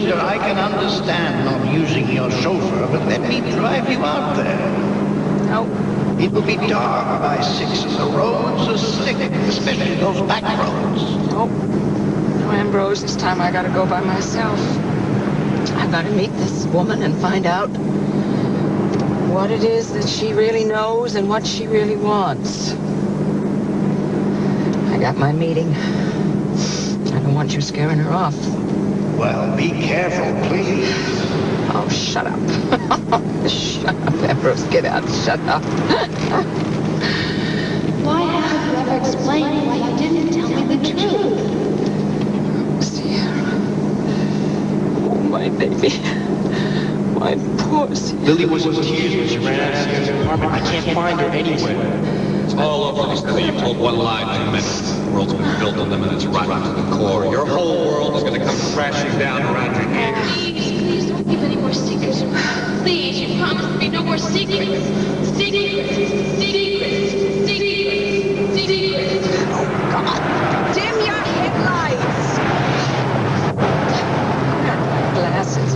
Lucinda, I can understand not using your chauffeur, but let me drive you out there. No. It will be dark by 6 and the roads are slick, especially those back roads. Nope. No, Ambrose, this time I gotta go by myself. I gotta meet this woman and find out what it is that she really knows and what she really wants. I got my meeting. I don't want you scaring her off. Well, be careful, please. Oh, shut up. Shut up, Ambrose. Get out. Shut up. Why haven't you ever explained why you didn't tell me the truth? Sierra. Oh, my baby. My poor Sierra. Lily was in tears when she ran out of Sierra's apartment. I can't find her anywhere. It's all over because you've told one lie too many. The world's been built on them and it's rotten to the core. Your whole world is going to come crashing down around your ears. Please don't keep any more secrets. Please, you promised me no more secrets. Secrets. Oh, God. Dim your headlights. Grab my glasses.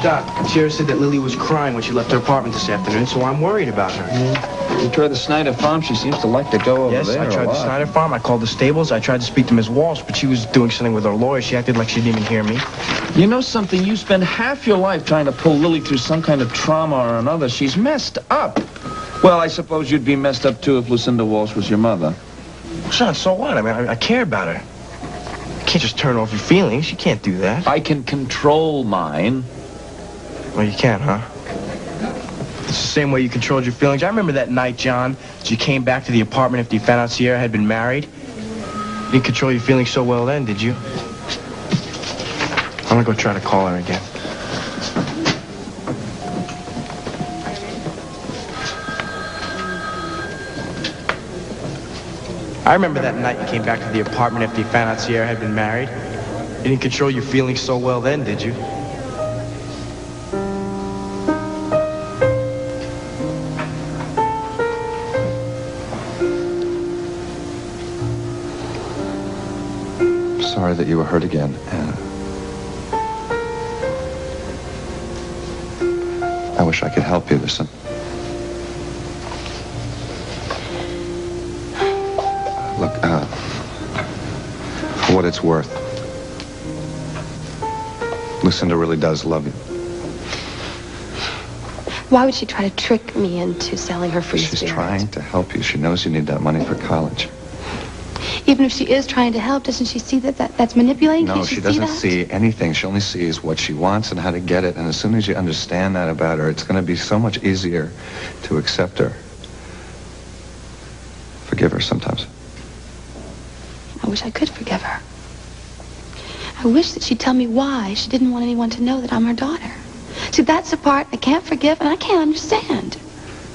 Doc, Sierra said that Lily was crying when she left her apartment this afternoon, so I'm worried about her. You tried the Snyder farm? She seems to like to go over Yes, there. I tried the Snyder farm. I called the stables. I tried to speak to Ms. Walsh, but she was doing something with her lawyer. She acted like she didn't even hear me. You know something? You spend half your life trying to pull Lily through some kind of trauma or another. She's messed up. Well, I suppose you'd be messed up, too, if Lucinda Walsh was your mother. Son, so what? I mean, I care about her. You can't just turn off your feelings. You can't do that. I can control mine. Well, you can, huh? It's the same way you controlled your feelings. I remember that night, John, that you came back to the apartment after you found out Sierra had been married. You didn't control your feelings so well then, did you? I'm gonna go try to call her again. I remember that night you came back to the apartment after you found out Sierra had been married. You didn't control your feelings so well then, did you? Sorry that you were hurt again, Anna. I wish I could help you. Listen. Look, for what it's worth, Lucinda really does love you. Why would she try to trick me into selling her free spirit? She's trying to help you. She knows you need that money for college. Even if she is trying to help, doesn't she see that's manipulating? No, she doesn't see anything. She only sees what she wants and how to get it. And as soon as you understand that about her, it's going to be so much easier to accept her. Forgive her sometimes. I wish I could forgive her. I wish that she'd tell me why she didn't want anyone to know that I'm her daughter. See, that's the part I can't forgive and I can't understand.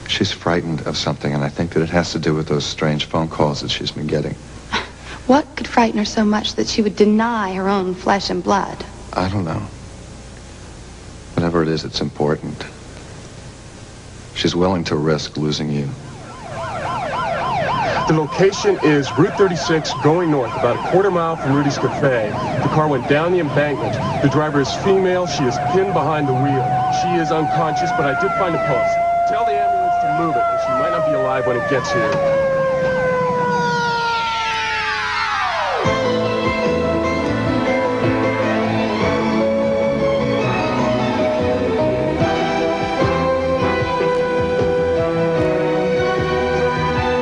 She's frightened of something, and I think that it has to do with those strange phone calls that she's been getting. What could frighten her so much that she would deny her own flesh and blood? I don't know. Whatever it is, it's important. She's willing to risk losing you. The location is Route 36 going north, about a quarter mile from Rudy's Cafe. The car went down the embankment. The driver is female. She is pinned behind the wheel. She is unconscious, but I did find a pulse. Tell the ambulance to move it, and she might not be alive when it gets here.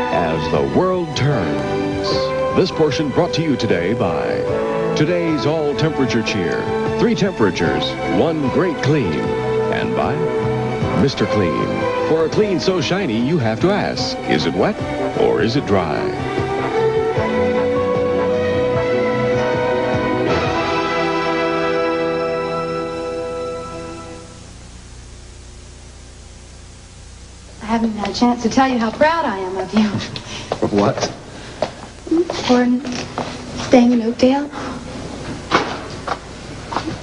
As the world turns. This portion brought to you today by today's all-temperature cheer. 3 temperatures, 1 great clean. And by Mr. Clean. For a clean so shiny, you have to ask, is it wet or is it dry? I haven't had a chance to tell you how proud I am of you. Of what? For staying in Oakdale.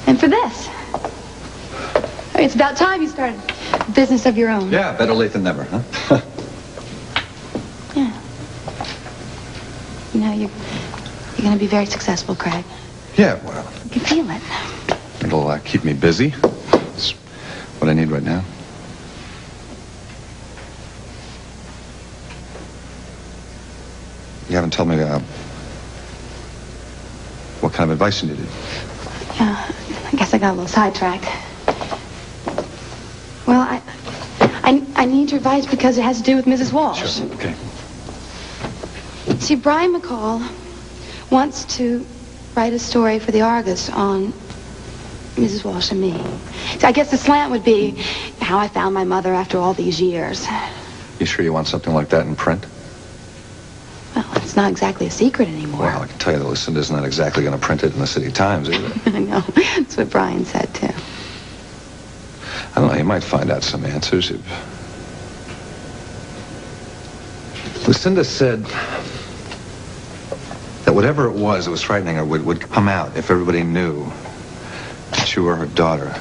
And for this. It's about time you started a business of your own. Yeah, better late than never, huh? Yeah. You know, you're going to be very successful, Craig. Yeah, well, You can feel it. it'll keep me busy. It's what I need right now. You haven't told me what kind of advice you needed. Yeah, I guess I got a little sidetracked. Well, I need your advice because it has to do with Mrs. Walsh. Sure, okay. See, Brian McCall wants to write a story for the Argus on Mrs. Walsh and me. So I guess the slant would be how I found my mother after all these years. You sure you want something like that in print? Well, it's not exactly a secret anymore. Well, I can tell you that Lucinda's not exactly going to print it in the City Times either. I know. That's what Brian said, too. I don't know, you might find out some answers. Lucinda said that whatever it was that was frightening her would come out if everybody knew that you were her daughter.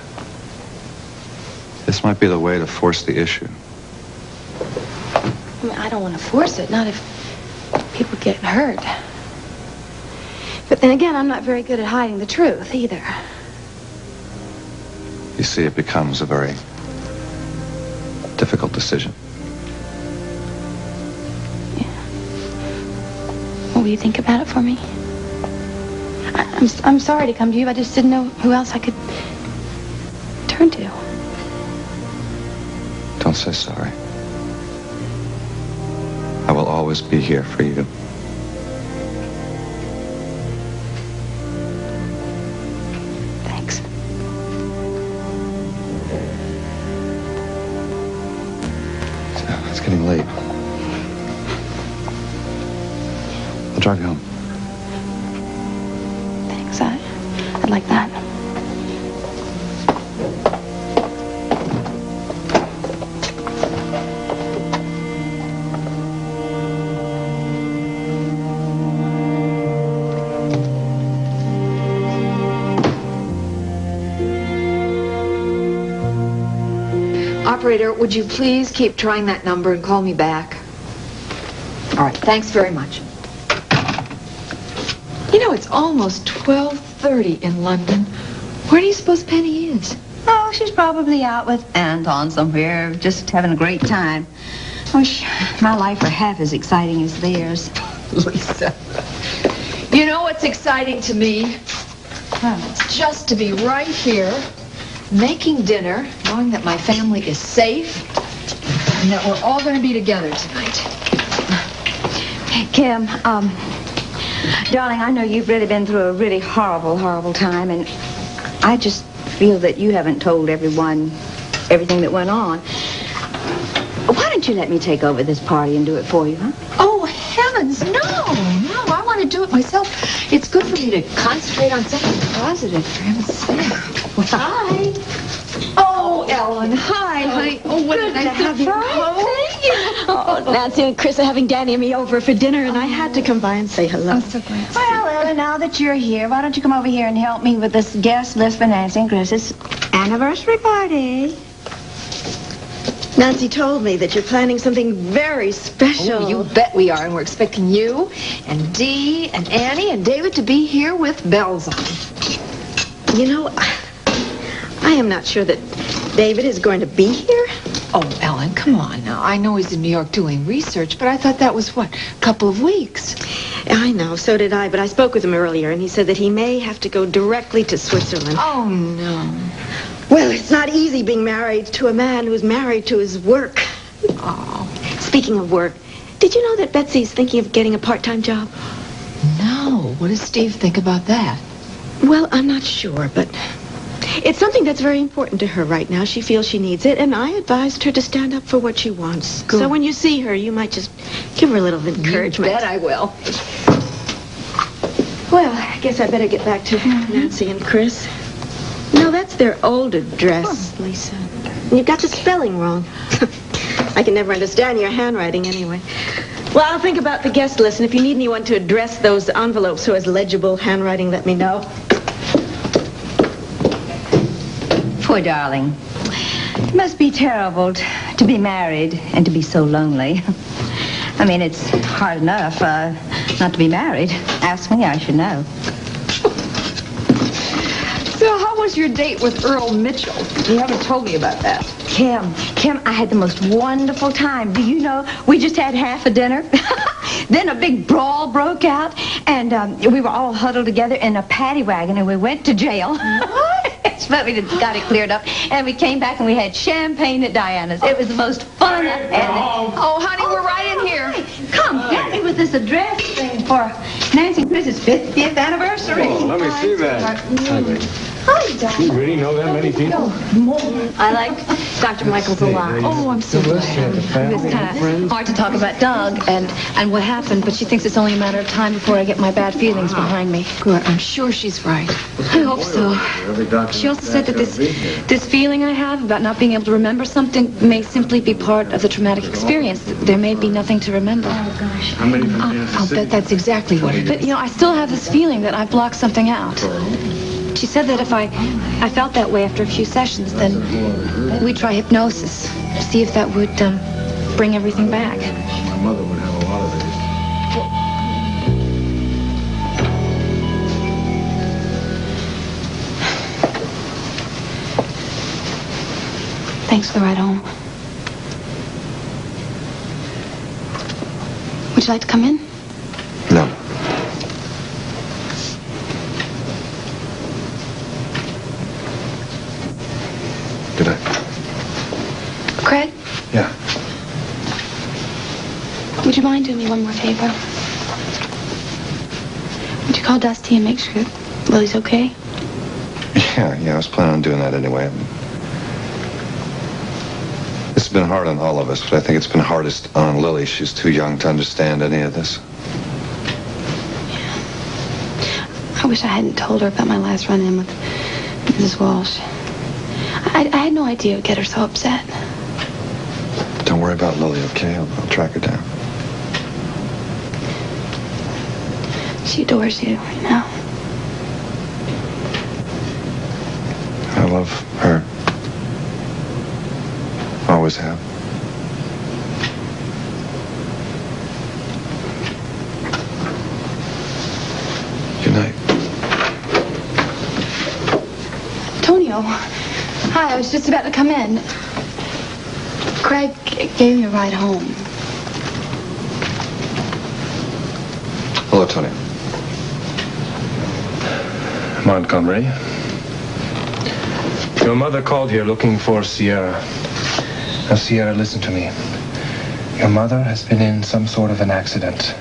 This might be the way to force the issue. I mean, I don't want to force it, not if people get hurt. But then again, I'm not very good at hiding the truth, either. You see, it becomes a very difficult decision. Yeah. Well, will you think about it for me? I'm sorry to come to you. I just didn't know who else I could turn to. Don't say sorry. I will always be here for you. Thanks. It's getting late. I'll drive you home. Thanks. I'd like that. Operator, would you please keep trying that number and call me back? All right, thanks very much. You know, it's almost 12:30 in London. Where do you suppose Penny is? Oh, she's probably out with Anton somewhere, just having a great time. I wish my life were half as exciting as theirs. Lisa. You know what's exciting to me? It's just to be right here, making dinner, knowing that my family is safe, and that we're all going to be together tonight. Kim, darling, I know you've really been through a really horrible, horrible time, and I just feel that you haven't told everyone everything that went on. Why don't you let me take over this party and do it for you, huh? Oh, heavens, no, I want to do it myself. It's good for me to concentrate on something positive, for heaven's sake. Hi. Oh, Ellen, hi, honey. Oh, what Good a to nice have you surprise. Thank you. Oh, Nancy and Chris are having Danny and me over for dinner, and I had to come by and say hello. I'm so glad. Well, Ellen, now that you're here, why don't you come over here and help me with this guest list for Nancy and Chris's anniversary party? Nancy told me that you're planning something very special. Oh, you bet we are, and we're expecting you and Dee and Annie and David to be here with bells on. You know, I am not sure that David is going to be here. Oh, Ellen, come on now. I know he's in New York doing research, but I thought that was, what, a couple of weeks? I know, so did I, but I spoke with him earlier, and he said that he may have to go directly to Switzerland. Oh, no. Well, it's not easy being married to a man who's married to his work. Oh. Speaking of work, did you know that Betsy's thinking of getting a part-time job? No. What does Steve think about that? Well, I'm not sure, but it's something that's very important to her right now. She feels she needs it, and I advised her to stand up for what she wants. Good. So when you see her, you might just give her a little encouragement. You bet I will. Well, I guess I better get back to Nancy and Chris. No, that's their old address, Lisa. You've got the spelling wrong. I can never understand your handwriting anyway. Well, I'll think about the guest list, and if you need anyone to address those envelopes who has legible handwriting, let me know. Poor darling. It must be terrible to be married and to be so lonely. I mean, it's hard enough not to be married. Ask me, I should know. So how was your date with Earl Mitchell? You haven't told me about that. Kim, I had the most wonderful time. Do you know, we just had half a dinner. Then a big brawl broke out, and we were all huddled together in a paddy wagon, and we went to jail. But we got it cleared up, and we came back and we had champagne at Diana's. It was the most fun I've had. Oh, honey, we're right in here. Come, help me with this address thing for Nancy and Chris's 50th anniversary. Oh, let me see that. Hi, baby. Hi, darling. You really know that many people? I like Dr. Michaels a lot. Oh, I'm so glad. It's kind of hard to talk about Doug and what happened, but she thinks it's only a matter of time before I get my bad feelings behind me. Good. I'm sure she's right. I hope so. She also said that this feeling I have about not being able to remember something may simply be part of the traumatic experience. There may be nothing to remember. Oh, gosh. I'll bet that's exactly what it is. But, you know, I still have this feeling that I've blocked something out. She said that if I felt that way after a few sessions, then we'd try hypnosis, see if that would bring everything back. My mother would have a lot of these. Thanks for the ride home. Would you like to come in? No. Good night. Craig, Yeah. would you mind doing me one more favor? Would you call Dusty and make sure Lily's okay? Yeah, I was planning on doing that anyway. It's been hard on all of us, but I think it's been hardest on Lily. She's too young to understand any of this. I wish I hadn't told her about my last run-in with Mrs. Walsh. I had no idea it would get her so upset. Don't worry about Lily, okay? I'll track her down. She adores you, you know. I love her. Always have. Good night. Antonio, hi, I was just about to come in. Craig gave me a ride home. Hello, Tony. Montgomery. Your mother called here looking for Sierra. Now, Sierra, listen to me. Your mother has been in some sort of an accident.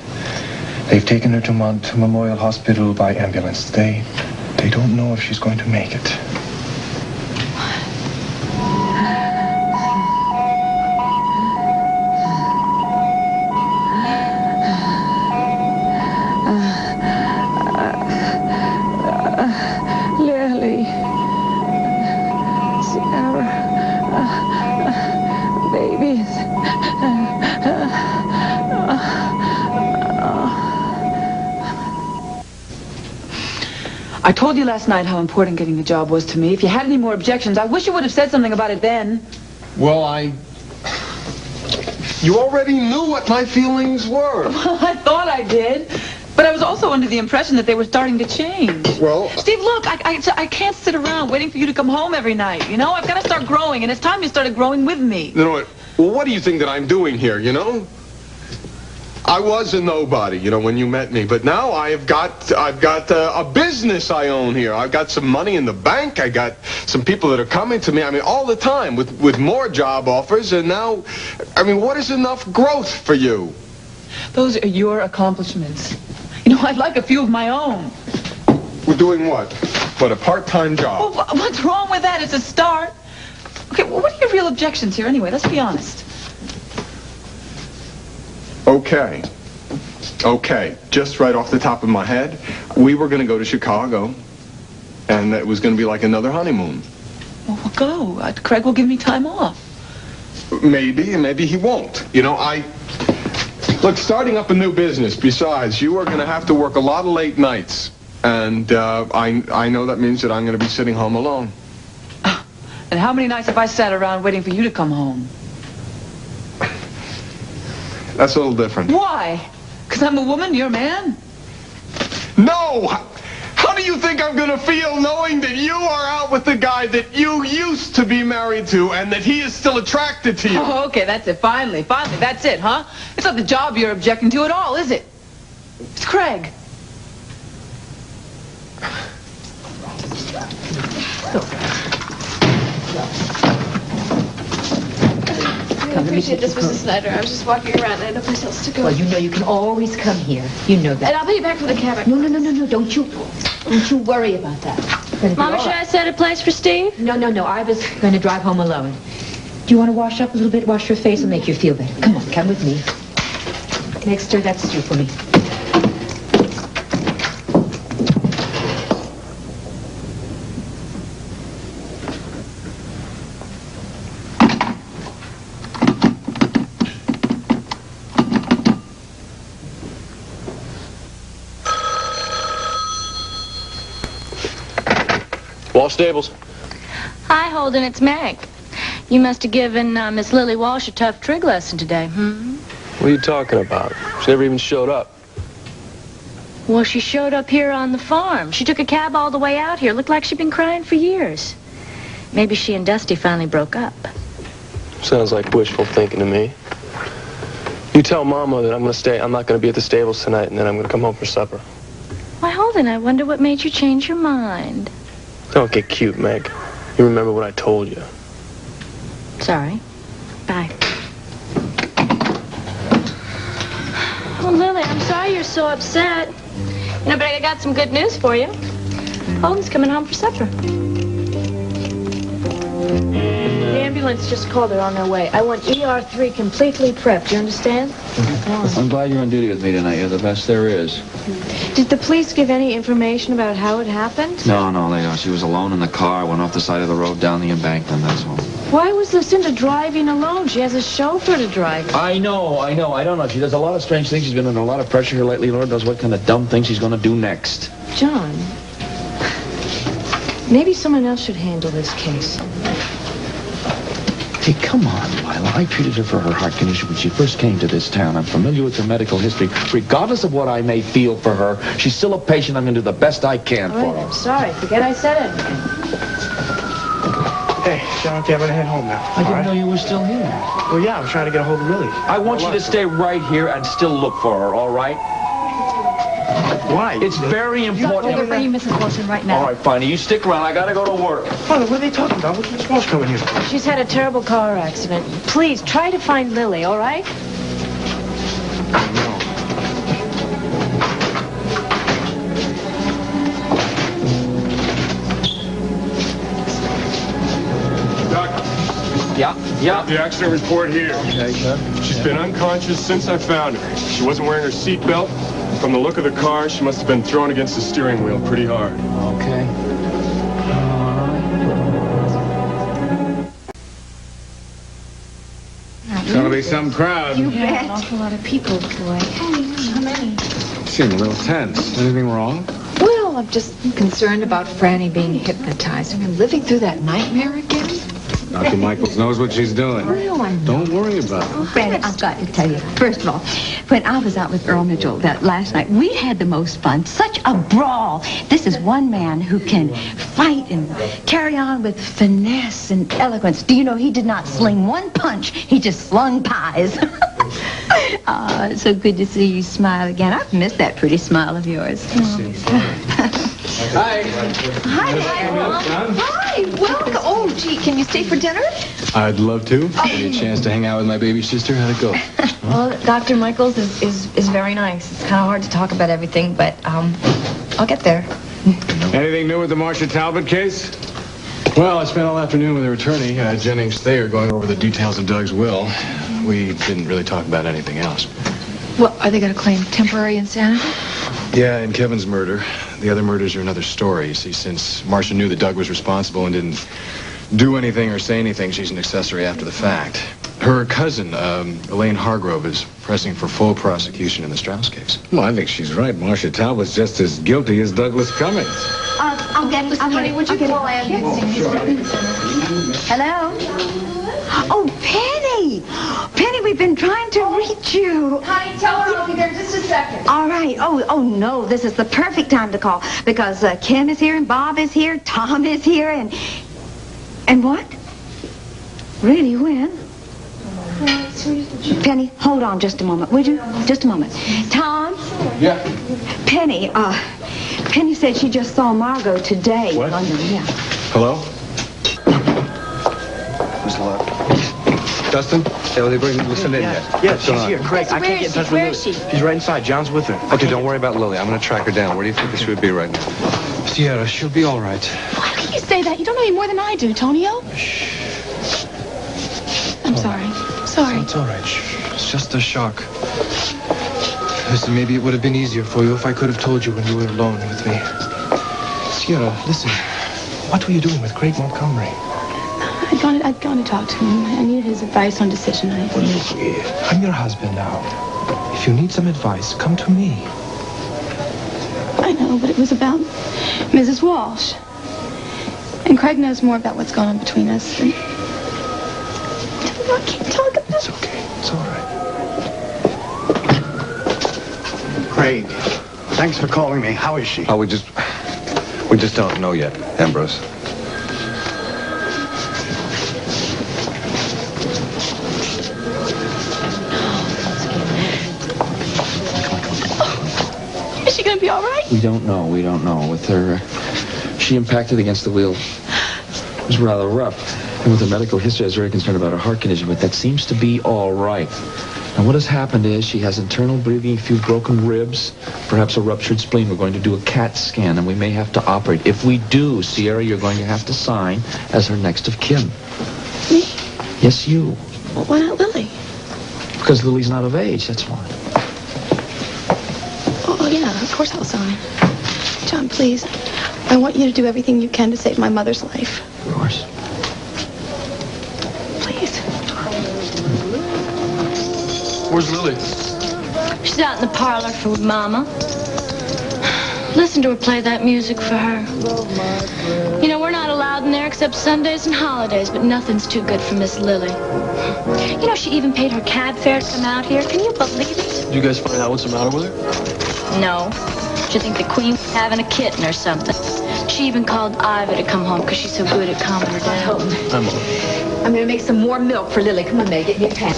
They've taken her to Memorial Hospital by ambulance. They don't know if she's going to make it. Lily. Sierra. Babies. I told you last night how important getting the job was to me. If you had any more objections, I wish you would have said something about it then. Well, you already knew what my feelings were. Well, I thought I did. But I was also under the impression that they were starting to change. Well... Steve, look, I can't sit around waiting for you to come home every night, you know? I've got to start growing, and it's time you started growing with me. You know what? Well, what do you think that I'm doing here, you know? I was a nobody, you know, when you met me. But now I've got a business I own here. I've got some money in the bank. I got some people that are coming to me, I mean, all the time with more job offers. And now, I mean, what is enough growth for you? Those are your accomplishments. You know, I'd like a few of my own. We're doing what? What, a part-time job? Well, what's wrong with that? It's a start. Okay, well, what are your real objections here anyway? Let's be honest. Okay. Just right off the top of my head, we were going to go to Chicago, and it was going to be like another honeymoon. Well, we'll go. Craig will give me time off. Maybe, and maybe he won't. You know, Look, starting up a new business, besides, you are going to have to work a lot of late nights. And I know that means that I'm going to be sitting home alone. And how many nights have I sat around waiting for you to come home? That's a little different. Why? Because I'm a woman, you're a man? No! How do you think I'm gonna feel knowing that you are out with the guy that you used to be married to and that he is still attracted to you? Oh, okay, that's it. Finally, that's it, huh? It's not the job you're objecting to at all, is it? It's Craig. I appreciate this, Mrs. Snyder. I was just walking around. I had no place else to go. Well, you know you can always come here. You know that. And I'll be back for the cab. No. Don't you worry about that. Mama, should I set a place for Steve? No. I was going to drive home alone. Do you want to wash up a little bit? Wash your face and make you feel better. Come on, come with me. Next, stir that stew for me. Walsh Stables. Hi, Holden. It's Meg. You must have given Miss Lily Walsh a tough trig lesson today, What are you talking about? She never even showed up. Well, she showed up here on the farm. She took a cab all the way out here. Looked like she'd been crying for years. Maybe she and Dusty finally broke up. Sounds like wishful thinking to me. You tell Mama that I'm going to stay. I'm not going to be at the stables tonight, and then I'm going to come home for supper. Why, Holden, I wonder what made you change your mind. Don't get cute, Meg. You remember what I told you. Sorry. Bye. Oh, Lily, I'm sorry you're so upset. You know, but I got some good news for you. Holden's coming home for supper. The ambulance just called. They're on their way. I want ER3 completely prepped. You understand? I'm glad you're on duty with me tonight. You're the best there is. Did the police give any information about how it happened? No, they don't. She was alone in the car, went off the side of the road down the embankment, that's all. Why was Lucinda driving alone? She has a chauffeur to drive. I know. I don't know. She does a lot of strange things. She's been under a lot of pressure here lately. Lord knows what kind of dumb thing she's going to do next. John, maybe someone else should handle this case. Hey, come on, Lila. I treated her for her heart condition when she first came to this town. I'm familiar with her medical history. Regardless of what I may feel for her, she's still a patient. I'm going to do the best I can All for right, her. I'm sorry. Forget I said anything. Hey, John, okay, I'm going to head home now. I didn't know you were still here. Well, yeah, I'm trying to get a hold of Lily. I want you to stay right here and still look for her, all right? Why? It's very important. We're bringing Mrs. Wilson right now. All right, fine. You stick around. I got to go to work. Father, what are they talking about? What's Miss Walsh coming here? She's had a terrible car accident. Please, try to find Lily, all right? Yeah. The accident report here. Okay, sir. She's been unconscious since I found her. She wasn't wearing her seatbelt. From the look of the car, she must have been thrown against the steering wheel pretty hard. Okay. It's gonna be some crowd. You bet. An awful lot of people, boy. How many? Seem a little tense. Anything wrong? Well, I'm just concerned about Franny being hypnotized. I mean, living through that nightmare again. Dr. Michaels knows what she's doing. Don't worry about it. Franny, I've got to tell you, first of all, when I was out with Earl Mitchell that last night, we had the most fun. Such a brawl. This is one man who can fight and carry on with finesse and eloquence. Do you know he did not sling one punch? He just slung pies. Oh, it's so good to see you smile again. I've missed that pretty smile of yours. Hi. Hi, Mom. Hi, welcome. Oh, gee, can you stay for dinner? I'd love to. Give me a chance to hang out with my baby sister. How'd it go? Well, Dr. Michaels is very nice. It's kind of hard to talk about everything, but I'll get there. Anything new with the Marcia Talbot case? Well, I spent all afternoon with her attorney, Jennings Thayer, going over the details of Doug's will. We didn't really talk about anything else. Well, are they going to claim temporary insanity? Yeah, and Kevin's murder. The other murders are another story. You see, since Marcia knew that Doug was responsible and didn't do anything or say anything, she's an accessory after the fact. Her cousin, Elaine Hargrove, is pressing for full prosecution in the Strauss case. Well, I think she's right. Marcia Talbot's just as guilty as Douglas Cummings. I'll get it. Honey, would you call Andy? Hello? Oh, Penny! Penny, we've been trying to reach you. Honey, tell her I'll be there in just a second. All right. Oh, no, this is the perfect time to call because Kim is here and Bob is here, Tom is here, and what? Really, when? Penny, hold on just a moment, would you? Just a moment. Tom? Yeah. Penny, Penny said she just saw Margot today. What? Yeah. Hello? Who's left? Dustin? Yeah, they bring Lucinda in yet? Yeah, she's here. Craig, I can't get in touch with Lily. She's right inside. John's with her. Okay, don't worry about Lily. I'm going to track her down. Where do you think she would be right now? Sierra, she'll be all right. How can you say that? You don't know any more than I do, Tonio. I'm sorry. Sorry. It's all right. It's just a shock. Listen, maybe it would have been easier for you if I could have told you when you were alone with me. Sierra, listen. What were you doing with Craig Montgomery? I'd gone to talk to him. I needed his advice on decision making. Well, I'm your husband now. If you need some advice, come to me. I know, but it was about Mrs. Walsh. And Craig knows more about what's going on between us than... I can't talk about it. It's okay. It's all right. Craig, thanks for calling me. How is she? Oh, we just don't know yet, Ambrose. Is she going to be all right? We don't know. With her, she impacted against the wheel. It was rather rough. And with the medical history, I was very concerned about her heart condition, but that seems to be all right. Now, what has happened is she has internal bleeding, a few broken ribs, perhaps a ruptured spleen. We're going to do a CAT scan, and we may have to operate. If we do, Sierra, you're going to have to sign as her next of kin. Me? Yes, you. Well, why not Lily? Because Lily's not of age, that's why. Oh, yeah, of course I'll sign. John, please. I want you to do everything you can to save my mother's life. Of course. Please. Where's Lily? She's out in the parlor for Mama. Listen to her play that music for her. You know, we're not allowed in there except Sundays and holidays, but nothing's too good for Miss Lily. You know, she even paid her cab fare to come out here. Can you believe it? Did you guys find out what's the matter with her? No. She'd think the Queen was having a kitten or something. She even called Iva to come home because she's so good at calming her down. I'm on. I'm going to make some more milk for Lily. Come on, May, get me a pan.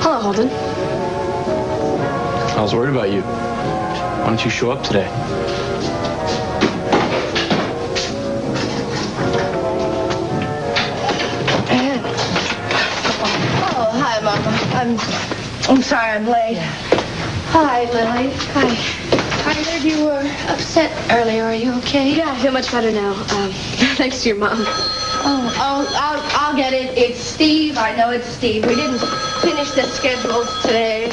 Hello, Holden. I was worried about you. Why don't you show up today? Oh, hi, Mama. I'm sorry I'm late. Hi, Lily. Hi. I heard you were upset earlier. Are you okay? Yeah, I feel much better now. Thanks to your mom. I'll get it. It's Steve. I know it's Steve. We didn't finish the schedules today.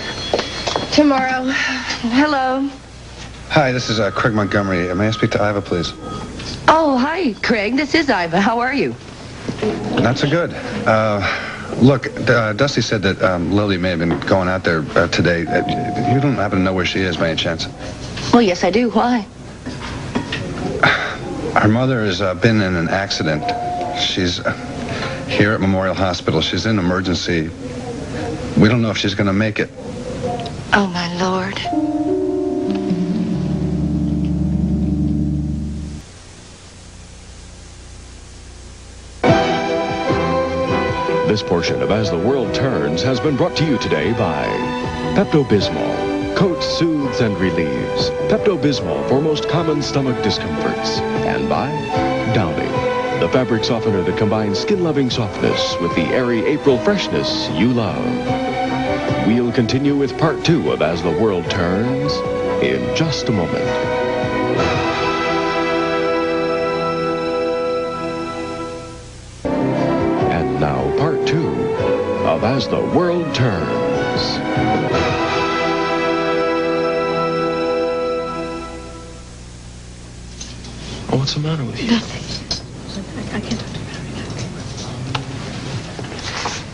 Tomorrow. Hello. Hi, this is Craig Montgomery. May I speak to Iva, please? Oh, hi, Craig. This is Iva. How are you? Not so good. Look, Dusty said that Lily may have been going out there today. You don't happen to know where she is by any chance? Oh, yes, I do. Why? Her mother has been in an accident. She's here at Memorial Hospital. She's in emergency. We don't know if she's going to make it. Oh, my Lord. This portion of As the World Turns has been brought to you today by Pepto-Bismol. Coats, soothes, and relieves. Pepto-Bismol for most common stomach discomforts. And by Downy, the fabric softener that combines skin-loving softness with the airy April freshness you love. We'll continue with part 2 of As the World Turns in just a moment. And now part 2 of As the World Turns. Oh, what's the matter with you? Nothing. I can't talk to you.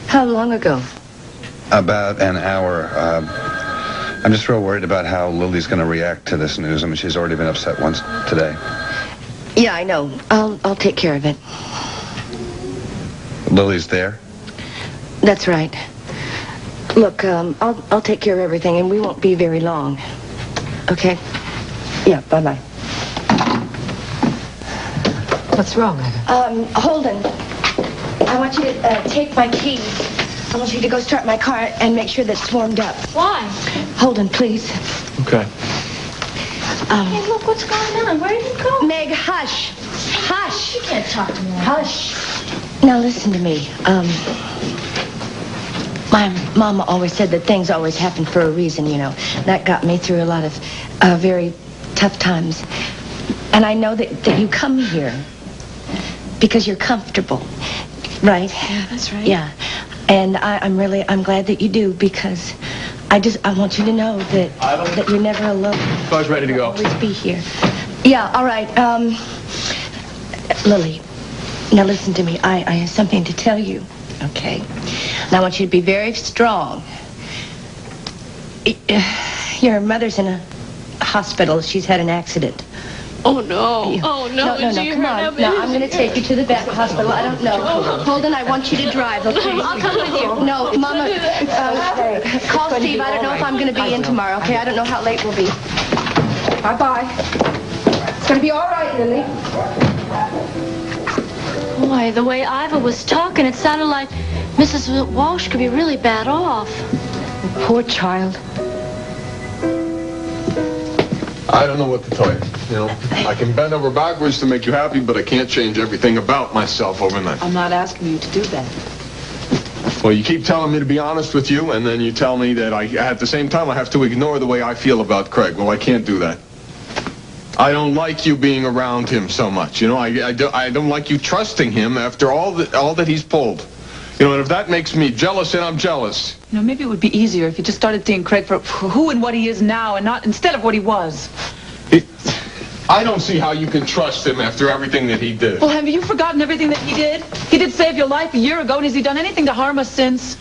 How long ago? About an hour. I'm just real worried about how Lily's going to react to this news. I mean, she's already been upset once today. Yeah, I know. I'll take care of it. Lily's there? That's right. Look, I'll take care of everything, and we won't be very long. Okay? Yeah, bye-bye. What's wrong, Ivy? Holden, I want you to take my keys. I want you to go start my car and make sure that it's warmed up. Why? Holden, please. Okay. Hey, look, what's going on? Where did you go? Meg, hush. Hush. You can't talk to me. Hush. Now listen to me. My mama always said that things always happen for a reason, you know. That got me through a lot of very tough times. And I know that you come here because you're comfortable, right? Yeah, that's right. Yeah. And I'm glad that you do, because I want you to know that you're never alone. Car's ready to go. Always be here. Yeah, all right. Lily, now listen to me. I have something to tell you, okay? And I want you to be very strong. Your mother's in a hospital. She's had an accident. Oh, no. Oh, no. No, come on. No, I'm going to take you to the vet hospital. I don't know. Holden, I want you to drive, okay? I'll come with you. No, Mama, call Steve. I don't know if I'm going to be in tomorrow, okay? I don't know how late we'll be. Bye-bye. It's going to be all right, Lily. Boy, the way Iva was talking, it sounded like Mrs. Walsh could be really bad off. Poor child. I don't know what to tell you. You know, I can bend over backwards to make you happy, but I can't change everything about myself overnight. I'm not asking you to do that. Well, you keep telling me to be honest with you, and then you tell me that at the same time I have to ignore the way I feel about Craig. Well, I can't do that. I don't like you being around him so much. You know, I don't like you trusting him after all that he's pulled. You know, and if that makes me jealous, then I'm jealous. You know, maybe it would be easier if you just started seeing Craig for who and what he is now, and not instead of what he was. I don't see how you can trust him after everything that he did. Well, have you forgotten everything that he did? He did save your life a year ago, and has he done anything to harm us since?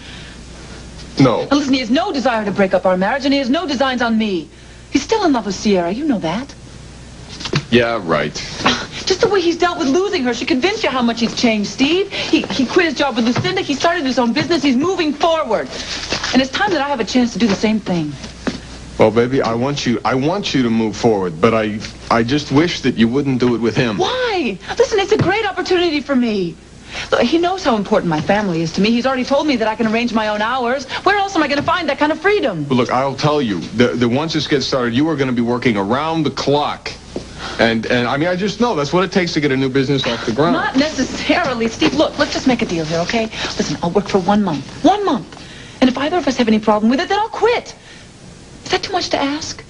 No. Now listen, he has no desire to break up our marriage, and he has no designs on me. He's still in love with Sierra, you know that. Yeah, right. Just the way he's dealt with losing her should convince you how much he's changed, Steve. He quit his job with Lucinda. He started his own business. He's moving forward. And it's time that I have a chance to do the same thing. Well, baby, I want you to move forward, but I just wish that you wouldn't do it with him. Why? Listen, it's a great opportunity for me. Look, he knows how important my family is to me. He's already told me that I can arrange my own hours. Where else am I going to find that kind of freedom? But look, I'll tell you, that once this gets started, you are going to be working around the clock. And I mean, I just know that's what it takes to get a new business off the ground. Not necessarily, Steve. Look, let's just make a deal here, okay? Listen, I'll work for 1 month. 1 month. And if either of us have any problem with it, then I'll quit. Is that too much to ask?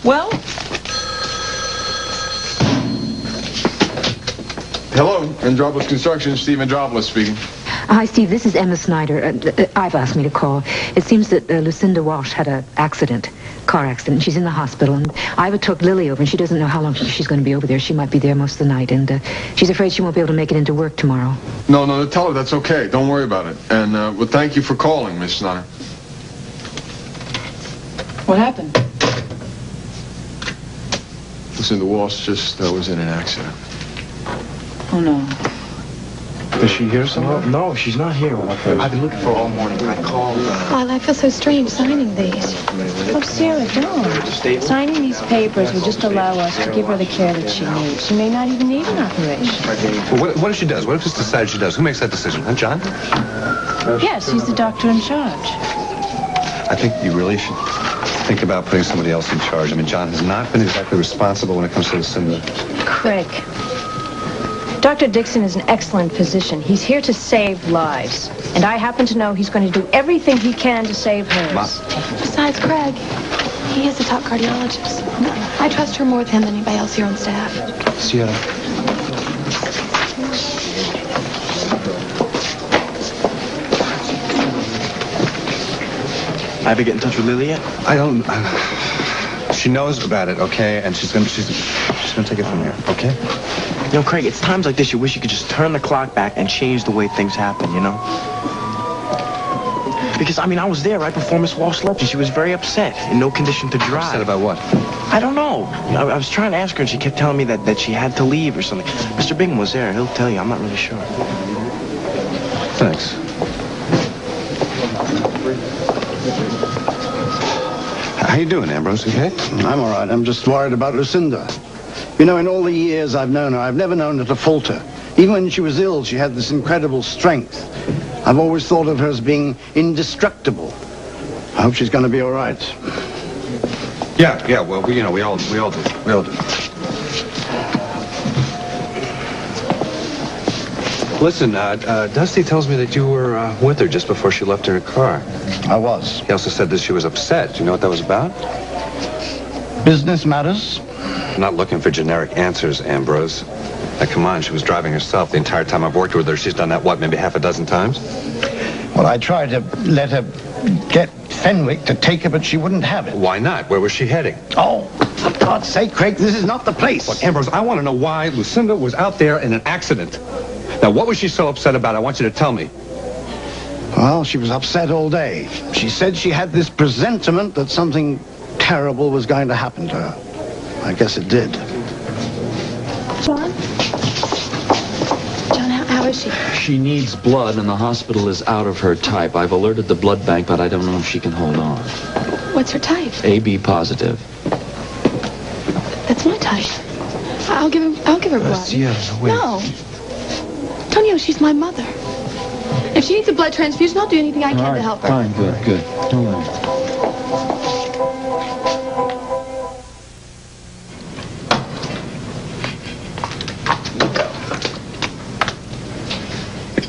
Well? Hello, Andropoulos Construction, Steve Andropoulos speaking. Hi, Steve. This is Emma Snyder. I've asked me to call. It seems that Lucinda Walsh had a car accident. She's in the hospital, and Iva took Lily over, and she doesn't know how long she's going to be over there. She might be there most of the night, and she's afraid she won't be able to make it into work tomorrow. No, tell her that's okay. Don't worry about it. And, well, thank you for calling, Miss Snyder. What happened? Lucinda Walsh just was in an accident. Oh, no. Is she here somewhere? No, she's not here. I've been looking for her all morning. I called. Oh, I feel so strange signing these. Oh, Sarah, don't. Signing these papers will just allow us to give her the care that she needs. She may not even need an operation. Well, what if she does? What if it's decided she does? Who makes that decision? Huh, John? Yes, he's the doctor in charge. I think you really should think about putting somebody else in charge. I mean, John has not been exactly responsible when it comes to Lucinda. Craig. Dr. Dixon is an excellent physician. He's here to save lives. And I happen to know he's going to do everything he can to save hers. Besides Craig, he is a top cardiologist. I trust her more with him than anybody else here on staff. Sierra. I ever get in touch with Lily yet? I don't... she knows about it, okay? And she's just gonna take it from here, okay? You know, Craig, it's times like this you wish you could just turn the clock back and change the way things happen, you know? Because, I mean, I was there right before Miss Walsh left, and she was very upset, in no condition to drive. Upset about what? I don't know. I was trying to ask her, and she kept telling me that she had to leave or something. Mr. Bingham was there. He'll tell you. I'm not really sure. Thanks. How you doing, Ambrose? Okay? I'm all right. I'm just worried about Lucinda. You know, in all the years I've known her, I've never known her to falter. Even when she was ill, she had this incredible strength. I've always thought of her as being indestructible. I hope she's going to be all right. Yeah, well, we all do. We all do. Listen, Dusty tells me that you were with her just before she left her car. I was. He also said that she was upset. Do you know what that was about? Business matters? I'm not looking for generic answers, Ambrose. Now, come on, she was driving herself the entire time I've worked with her. She's done that, what, maybe half a dozen times? Well, I tried to let her get Fenwick to take her, but she wouldn't have it. Why not? Where was she heading? Oh, for God's sake, Craig, this is not the place. Look, Ambrose, I want to know why Lucinda was out there in an accident. Now, what was she so upset about? I want you to tell me. Well, she was upset all day. She said she had this presentiment that something terrible was going to happen to her. I guess it did. John? John, how is she? She needs blood, and the hospital is out of her type. I've alerted the blood bank, but I don't know if she can hold on. What's her type? AB positive. That's my type. I'll give her blood. Wait. No. Tonio, she's my mother. If she needs a blood transfusion, I'll do anything I can to help her. Fine, good. All right.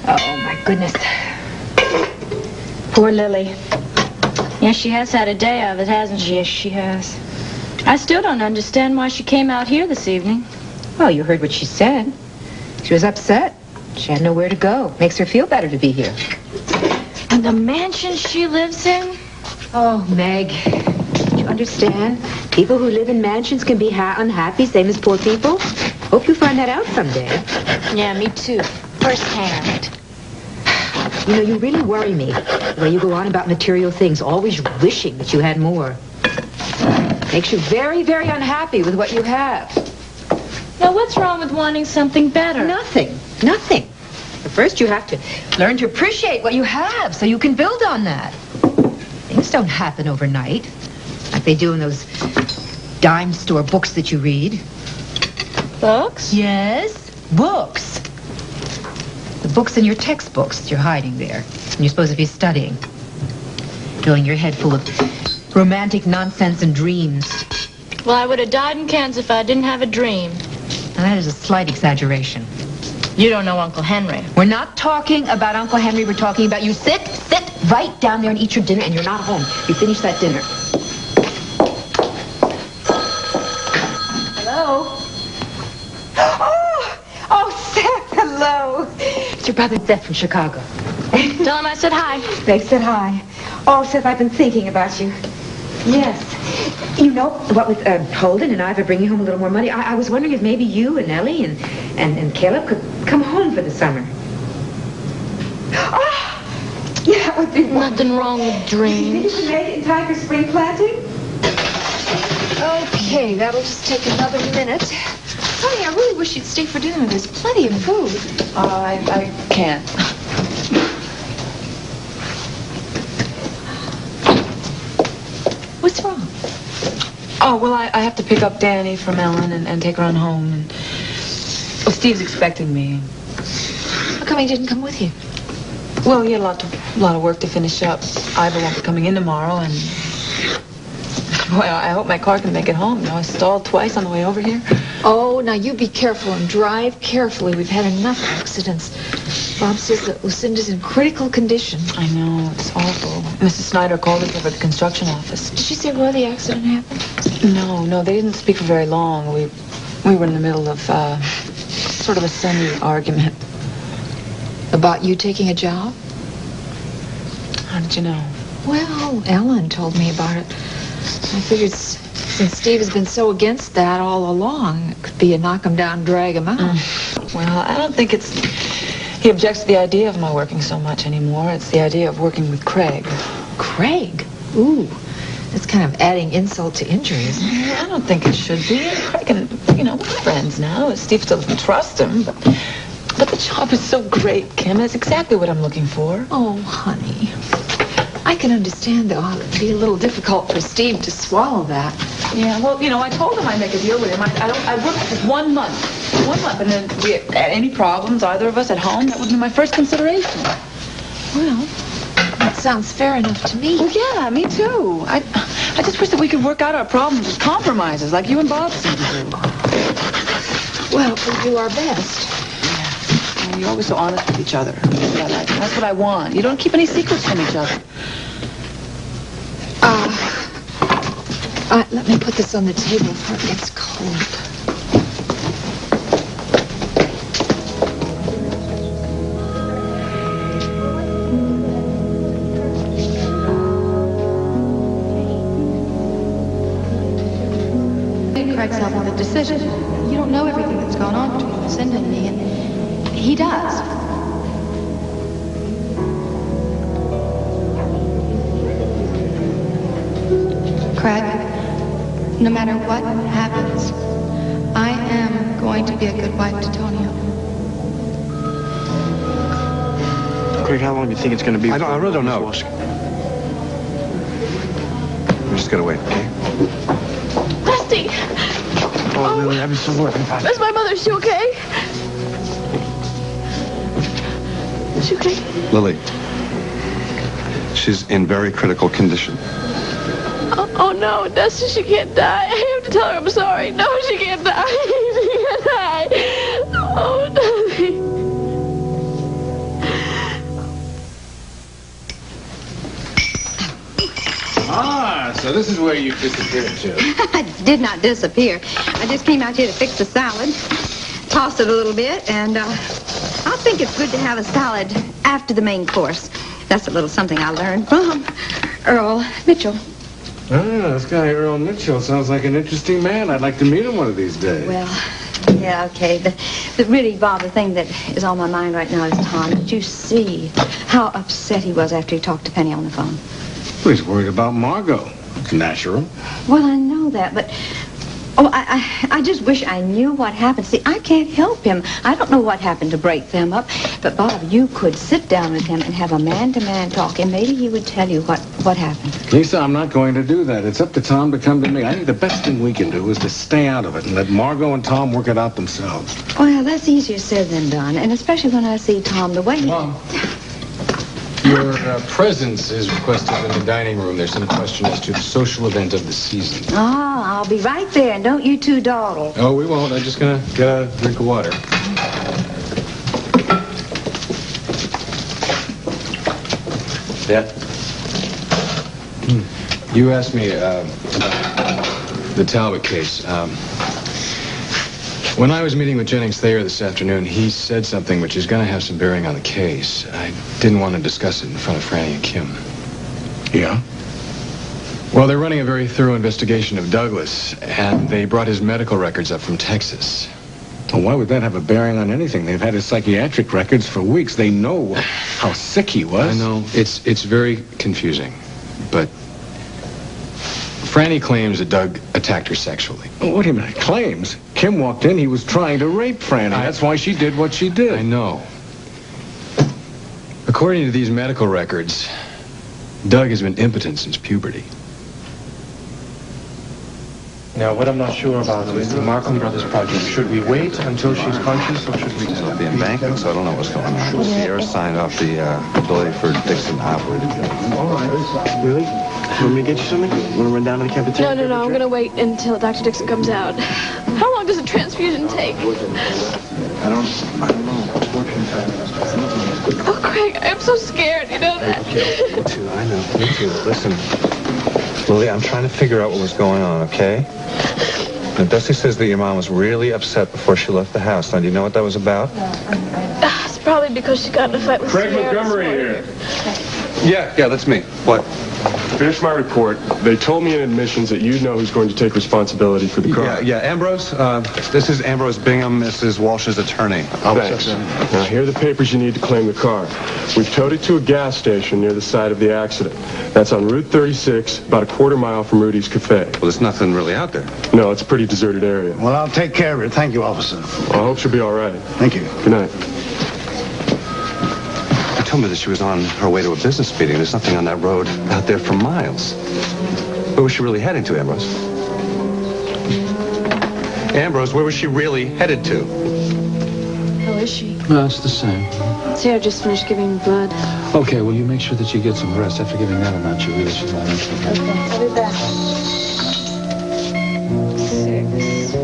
Oh, my goodness. Poor Lily. Yeah, she has had a day of it, hasn't she? Yes, she has. I still don't understand why she came out here this evening. Well, you heard what she said. She was upset. She had nowhere to go. Makes her feel better to be here. And the mansion she lives in? Oh, Meg, don't you understand? People who live in mansions can be unhappy, same as poor people. Hope you find that out someday. Yeah, me too. Firsthand. You know, you really worry me. The way you go on about material things, always wishing that you had more. Makes you very, very unhappy with what you have. Now, what's wrong with wanting something better? Nothing. But first you have to learn to appreciate what you have so you can build on that. Things don't happen overnight, like they do in those dime store books that you read. Books? Yes, books. The books in your textbooks that you're hiding there. And you're supposed to be studying. Filling your head full of romantic nonsense and dreams. Well, I would have died in Kansas if I didn't have a dream. Now, that is a slight exaggeration. You don't know Uncle Henry. We're not talking about Uncle Henry. We're talking about you. Sit right down there and eat your dinner, and you're not home. You finish that dinner. Hello? Oh, Seth, hello. It's your brother Seth from Chicago. Tell him I said hi. They said hi. Oh, Seth, I've been thinking about you. Yes. You know, what with Holden and Ivor bringing home a little more money, I was wondering if maybe you and Ellie and Caleb could come home for the summer. Oh, yeah, that would be wonderful. Nothing wrong with dreams. You think you can make it in time for spring planting? Okay, that'll just take another minute. Honey, I really wish you'd stay for dinner. There's plenty of food. I can't. What's wrong? Oh, well, I have to pick up Danny from Ellen and take her on home. And well, Steve's expecting me. How come he didn't come with you? Well, he had a lot of work to finish up. Ivor won't be coming in tomorrow, and boy, I hope my car can make it home. You know, I stalled twice on the way over here. Oh, now you be careful and drive carefully. We've had enough accidents. Bob says that Lucinda's in critical condition. I know, it's awful. Mrs. Snyder called us over at the construction office. Did she say where the accident happened? No, they didn't speak for very long. We were in the middle of sort of a semi-argument. About you taking a job? How did you know? Well, Ellen told me about it. I figured Since Steve has been so against that all along, it could be a knock him down, drag him out. Well, I don't think he objects to the idea of my working so much anymore. It's the idea of working with Craig. Craig? Ooh, that's kind of adding insult to injury, isn't it? I don't think it should be. Craig and, we're friends now. Steve still doesn't trust him, but the job is so great, Kim. That's exactly what I'm looking for. Oh, honey. I can understand, though, how it'd be a little difficult for Steve to swallow that. Yeah, well, I told him I'd make a deal with him. I worked for 1 month. 1 month, and then if we had any problems, either of us at home, that would be my first consideration. Well, that sounds fair enough to me. Well, yeah, me too. I just wish that we could work out our problems with compromises like you and Bob seem to do. Well, we'll do our best. Yeah. You're always so honest with each other. That's what I like. That's what I want. You don't keep any secrets from each other. Let me put this on the table before it gets cold. Craig's help with the decision. You don't know everything that's going on between Lucinda and me, and he does. Craig, no matter what happens, I am going to be a good wife to Tonio. Craig, how long do you think it's going to be? I really don't know. We just gotta wait, okay? Dusty! Oh, Lily, I'd be so worried about it. Where's my mother? Is she okay? Is she okay? Lily, she's in very critical condition. Oh no, Dusty, she can't die. I have to tell her I'm sorry. No, she can't die. She can't die. Oh, Dusty. Ah, so this is where you disappeared to. I did not disappear. I just came out here to fix the salad, tossed it a little bit, and I think it's good to have a salad after the main course. That's a little something I learned from Earl Mitchell. Ah, this guy Earl Mitchell sounds like an interesting man. I'd like to meet him one of these days. Well, yeah, okay. But really, Bob, the thing that is on my mind right now is Tom. Did you see how upset he was after he talked to Penny on the phone? Well, he's worried about Margot. It's natural. Well, I know that, but I just wish I knew what happened. See, I can't help him. I don't know what happened to break them up. But, Bob, you could sit down with him and have a man-to-man talk, and maybe he would tell you what happened. Lisa, I'm not going to do that. It's up to Tom to come to me. I think the best thing we can do is to stay out of it and let Margot and Tom work it out themselves. Well, that's easier said than done, and especially when I see Tom the way he... Mom, your presence is requested in the dining room. There's some question as to the social event of the season. Oh, I'll be right there, and don't you two dawdle. Oh, we won't. I'm just going to get a drink of water. Yeah? You asked me about the Talbot case. When I was meeting with Jennings Thayer this afternoon, he said something which is going to have some bearing on the case. I didn't want to discuss it in front of Franny and Kim. Yeah? Well, they're running a very thorough investigation of Douglas, and they brought his medical records up from Texas. Well, why would that have a bearing on anything? They've had his psychiatric records for weeks. They know how sick he was. I know. It's very confusing, but Franny claims that Doug attacked her sexually. What do you mean, claims? Kim walked in, he was trying to rape Franny. That's why she did what she did. I know. According to these medical records, Doug has been impotent since puberty. Now, what I'm not sure about is the Markham Brothers project. Should we wait until she's conscious, or should we... It'll be in banking, so I don't know what's going on. Sierra signed off the ability for Dixon to operate it. All right. Really? You want me to get you something? Want to run down to the cafeteria? No, I'm going to wait until Dr. Dixon comes out. How long does a transfusion take? I don't know. Oh, Craig, I'm so scared. You know that? Okay, me too. I know. Me too. Listen, Lily, I'm trying to figure out what was going on, okay? Now, Dusty says that your mom was really upset before she left the house. Now, do you know what that was about? It's probably because she got in a fight with Craig Sierra Montgomery this morning. here. Yeah, that's me. What? finished my report. They told me in admissions that you know who's going to take responsibility for the car. Yeah, Ambrose. This is Ambrose Bingham, Mrs. Walsh's attorney. Thanks. Now, here are the papers you need to claim the car. We've towed it to a gas station near the site of the accident. That's on Route 36, about a quarter mile from Rudy's Cafe. Well, there's nothing really out there. No, it's a pretty deserted area. Well, I'll take care of it. Thank you, officer. I hope she'll be all right. Thank you. Good night. She told me that she was on her way to a business meeting. There's nothing on that road out there for miles. Where was she really heading to, Ambrose? Ambrose, where was she really headed to? How is she? No, it's the same. See, I just finished giving blood. Okay, well, you make sure that you get some rest. After giving that amount, you really should lie down. Okay, I'll be back. 6.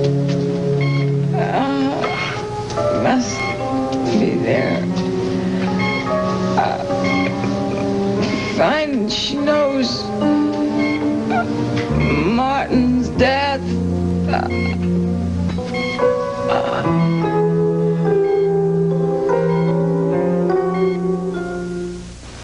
Must be there. Fine, she knows Martin's death.